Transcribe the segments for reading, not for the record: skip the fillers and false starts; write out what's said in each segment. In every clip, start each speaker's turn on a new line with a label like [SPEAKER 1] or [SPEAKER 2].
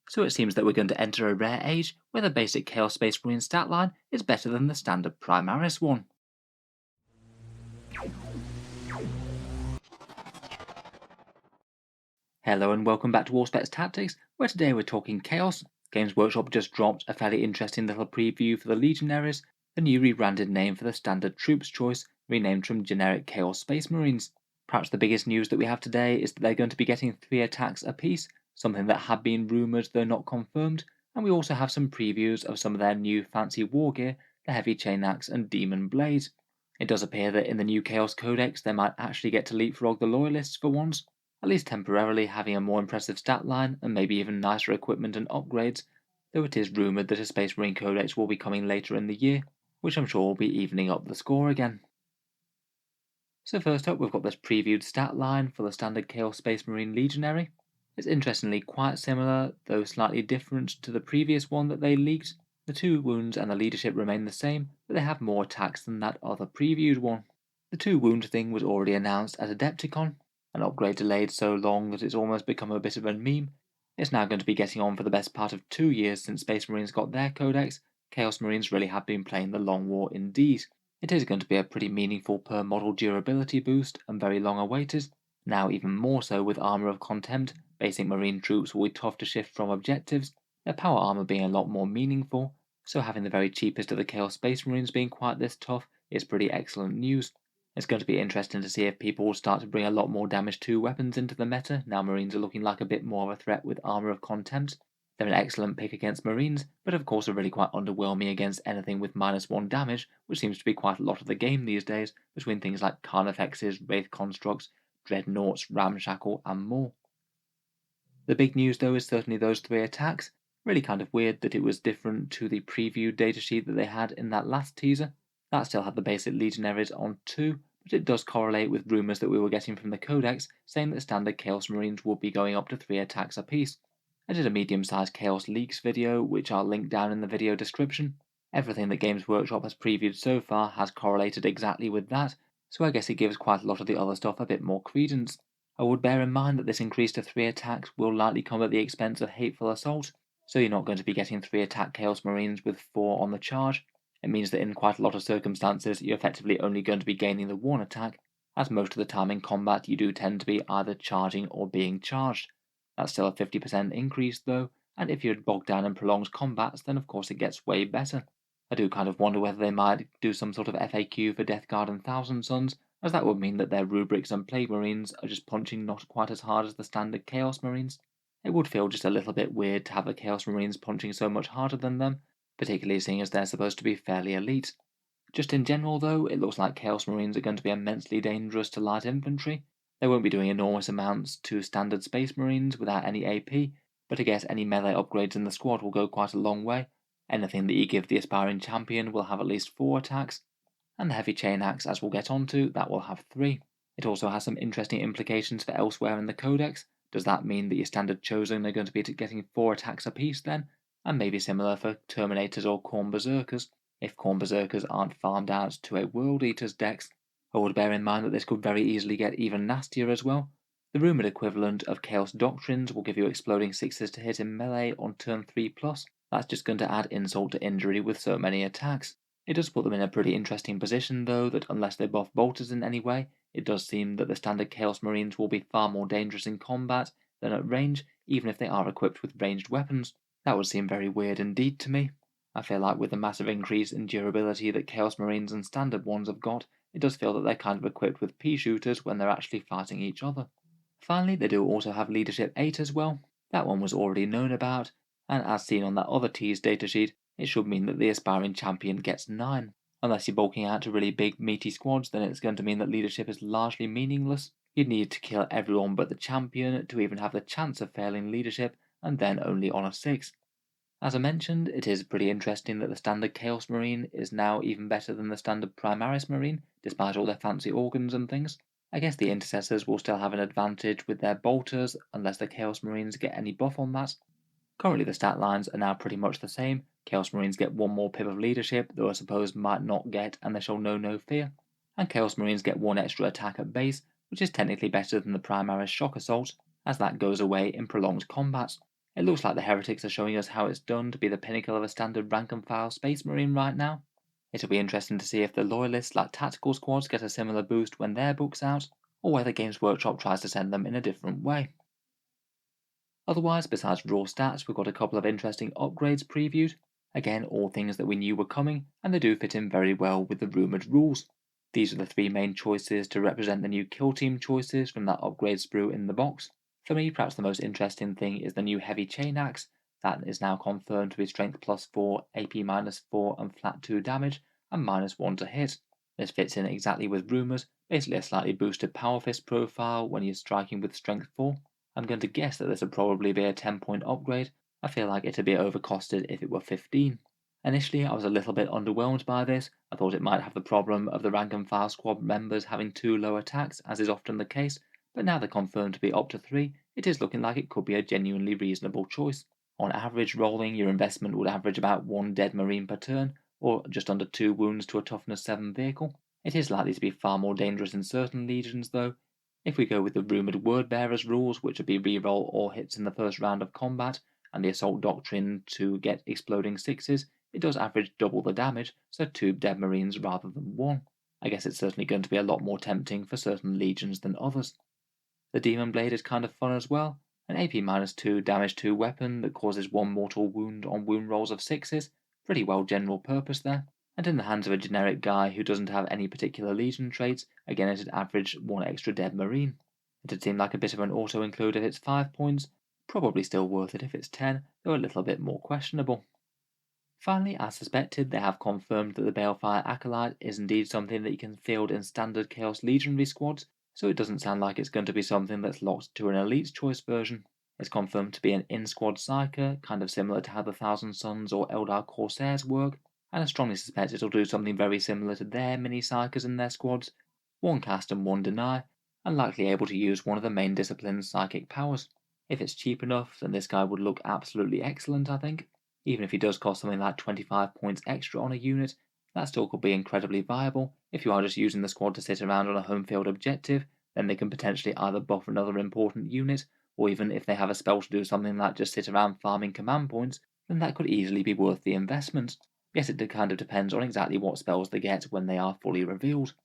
[SPEAKER 1] So it seems that we're going to enter a rare age where the basic Chaos Space Marine stat line is better than the standard Primaris one. Hello and welcome back to Warspec Tactics, where today we're talking Chaos. Games Workshop just dropped a fairly interesting little preview for the Legionaries, the new rebranded name for the standard troops choice, renamed from generic Chaos Space Marines. Perhaps the biggest news that we have today is that they're going to be getting 3 attacks apiece, something that had been rumoured though not confirmed, and we also have some previews of some of their new fancy Wargear, the Heavy Chain Axe and Demon Blade. It does appear that in the new Chaos Codex they might actually get to leapfrog the Loyalists for once, at least temporarily, having a more impressive stat line and maybe even nicer equipment and upgrades, though it is rumoured that a Space Marine Codex will be coming later in the year, which I'm sure will be evening up the score again. So first up we've got this previewed stat line for the standard Chaos Space Marine Legionary. It's interestingly quite similar, though slightly different to the previous one that they leaked. The 2 wounds and the leadership remain the same, but they have more attacks than that other previewed one. The 2 wound thing was already announced at Adepticon, an upgrade delayed so long that it's almost become a bit of a meme. It's now going to be getting on for the best part of 2 years since Space Marines got their codex. Chaos Marines really have been playing the long war indeed. It is going to be a pretty meaningful per model durability boost and very long awaited. Now even more so with Armour of Contempt, basic Marine troops will be tough to shift from objectives, their power armour being a lot more meaningful, so having the very cheapest of the Chaos Space Marines being quite this tough is pretty excellent news. It's going to be interesting to see if people will start to bring a lot more damage 2 weapons into the meta, now Marines are looking like a bit more of a threat with Armour of Contempt. They're an excellent pick against Marines, but of course are really quite underwhelming against anything with -1 damage, which seems to be quite a lot of the game these days, between things like Carnifexes, Wraith Constructs, Dreadnoughts, Ramshackle, and more. The big news though is certainly those 3 attacks. Really kind of weird that it was different to the preview datasheet that they had in that last teaser. That still had the basic Legionaries on 2, but it does correlate with rumours that we were getting from the Codex saying that standard Chaos Marines would be going up to 3 attacks apiece. I did a medium-sized Chaos Leaks video, which I'll link down in the video description. Everything that Games Workshop has previewed so far has correlated exactly with that, so I guess it gives quite a lot of the other stuff a bit more credence. I would bear in mind that this increase to 3 attacks will likely come at the expense of Hateful Assault, so you're not going to be getting 3 attack Chaos Marines with 4 on the charge. It means that in quite a lot of circumstances you're effectively only going to be gaining the 1 attack, as most of the time in combat you do tend to be either charging or being charged. That's still a 50% increase though, and if you're bogged down in prolonged combats then of course it gets way better. I do kind of wonder whether they might do some sort of FAQ for Death Guard and Thousand Sons, as that would mean that their Rubrics and Plague Marines are just punching not quite as hard as the standard Chaos Marines. It would feel just a little bit weird to have the Chaos Marines punching so much harder than them, particularly seeing as they're supposed to be fairly elite. Just in general though, it looks like Chaos Marines are going to be immensely dangerous to light infantry. They won't be doing enormous amounts to standard Space Marines without any AP, but I guess any melee upgrades in the squad will go quite a long way. Anything that you give the aspiring champion will have at least 4 attacks, and the Heavy Chain Axe, as we'll get onto, that will have 3. It also has some interesting implications for elsewhere in the Codex. Does that mean that your standard Chosen are going to be getting 4 attacks apiece then? And maybe similar for Terminators or Khorne Berserkers, if Khorne Berserkers aren't farmed out to a World Eater's dex. I would bear in mind that this could very easily get even nastier as well. The rumoured equivalent of Chaos Doctrines will give you exploding 6s to hit in melee on turn 3+. That's just going to add insult to injury with so many attacks. It does put them in a pretty interesting position though, that unless they buff bolters in any way, it does seem that the standard Chaos Marines will be far more dangerous in combat than at range, even if they are equipped with ranged weapons. That would seem very weird indeed to me. I feel like with the massive increase in durability that Chaos Marines and standard ones have got, it does feel that they're kind of equipped with pea shooters when they're actually fighting each other. Finally, they do also have Leadership 8 as well. That one was already known about, and as seen on that other teased datasheet, it should mean that the aspiring champion gets 9. Unless you're bulking out to really big meaty squads, then it's going to mean that leadership is largely meaningless. You'd need to kill everyone but the champion to even have the chance of failing leadership, and then only on a 6. As I mentioned, it is pretty interesting that the standard Chaos Marine is now even better than the standard Primaris Marine, despite all their fancy organs and things. I guess the Intercessors will still have an advantage with their bolters, unless the Chaos Marines get any buff on that. Currently the stat lines are now pretty much the same. Chaos Marines get 1 more pip of leadership, though I suppose might not get and they shall know no fear. And Chaos Marines get 1 extra attack at base, which is technically better than the Primaris Shock Assault, as that goes away in prolonged combats. It looks like the Heretics are showing us how it's done to be the pinnacle of a standard rank and file Space Marine right now. It'll be interesting to see if the Loyalists like tactical squads get a similar boost when their book's out, or whether Games Workshop tries to send them in a different way. Otherwise, besides raw stats, we've got a couple of interesting upgrades previewed. Again, all things that we knew were coming, and they do fit in very well with the rumoured rules. These are the three main choices to represent the new kill team choices from that upgrade sprue in the box. For me, perhaps the most interesting thing is the new heavy chain axe. That is now confirmed to be strength +4, AP -4, and flat 2 damage, and -1 to hit. This fits in exactly with rumours, basically a slightly boosted power fist profile when you're striking with strength 4. I'm going to guess that this would probably be a 10-point upgrade. I feel like it'd be overcosted if it were 15. Initially, I was a little bit underwhelmed by this. I thought it might have the problem of the rank and file squad members having too low attacks, as is often the case, but now they're confirmed to be up to 3, it is looking like it could be a genuinely reasonable choice. On average, rolling, your investment would average about 1 dead marine per turn, or just under 2 wounds to a toughness 7 vehicle. It is likely to be far more dangerous in certain legions though. If we go with the rumoured word bearers rules, which would be reroll all hits in the first round of combat, and the assault doctrine to get exploding 6s, it does average double the damage, so 2 dead marines rather than 1. I guess it's certainly going to be a lot more tempting for certain legions than others. The Demon Blade is kind of fun as well, an AP -2 damage 2 weapon that causes 1 mortal wound on wound rolls of 6s, pretty well general purpose there, and in the hands of a generic guy who doesn't have any particular legion traits, again it'd average 1 extra dead marine. It'd seem like a bit of an auto-include if it's 5 points, probably still worth it if it's 10, though a little bit more questionable. Finally, as suspected, they have confirmed that the Balefire Acolyte is indeed something that you can field in standard Chaos Legionary squads, so it doesn't sound like it's going to be something that's locked to an Elite's Choice version. It's confirmed to be an in-squad Psyker, kind of similar to how the Thousand Sons or Eldar Corsairs work, and I strongly suspect it'll do something very similar to their mini Psykers in their squads, 1 cast and 1 deny, and likely able to use one of the main discipline's psychic powers. If it's cheap enough, then this guy would look absolutely excellent, I think. Even if he does cost something like 25 points extra on a unit, that still could be incredibly viable. If you are just using the squad to sit around on a home field objective, then they can potentially either buff another important unit, or even if they have a spell to do something like just sit around farming command points, then that could easily be worth the investment. Yes, it kind of depends on exactly what spells they get when they are fully revealed.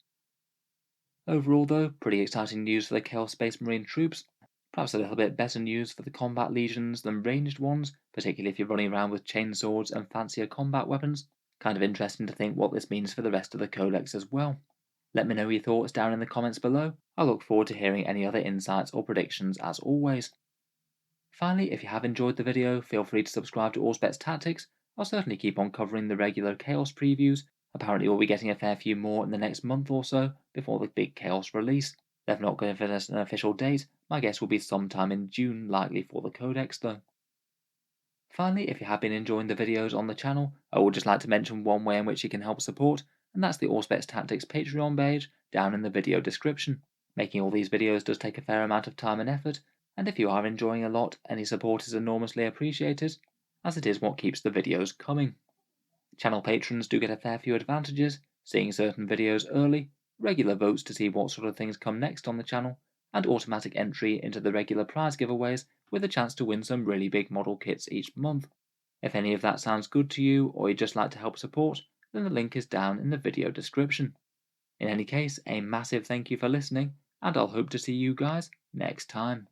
[SPEAKER 1] Overall though, pretty exciting news for the Chaos Space Marine troops. Perhaps a little bit better news for the combat legions than ranged ones, particularly if you're running around with chainswords and fancier combat weapons. Kind of interesting to think what this means for the rest of the codex as well. Let me know your thoughts down in the comments below. I look forward to hearing any other insights or predictions as always. Finally, if you have enjoyed the video, feel free to subscribe to Auspex Tactics. I'll certainly keep on covering the regular Chaos previews. Apparently we'll be getting a fair few more in the next month or so, before the big Chaos release. They've not given us an official date, my guess will be sometime in June, likely for the Codex though. Finally, if you have been enjoying the videos on the channel, I would just like to mention one way in which you can help support, and that's the Auspex Tactics Patreon page down in the video description. Making all these videos does take a fair amount of time and effort, and if you are enjoying a lot, any support is enormously appreciated, as it is what keeps the videos coming. Channel patrons do get a fair few advantages, seeing certain videos early, regular votes to see what sort of things come next on the channel, and automatic entry into the regular prize giveaways with a chance to win some really big model kits each month. If any of that sounds good to you, or you'd just like to help support, then the link is down in the video description. In any case, a massive thank you for listening, and I'll hope to see you guys next time.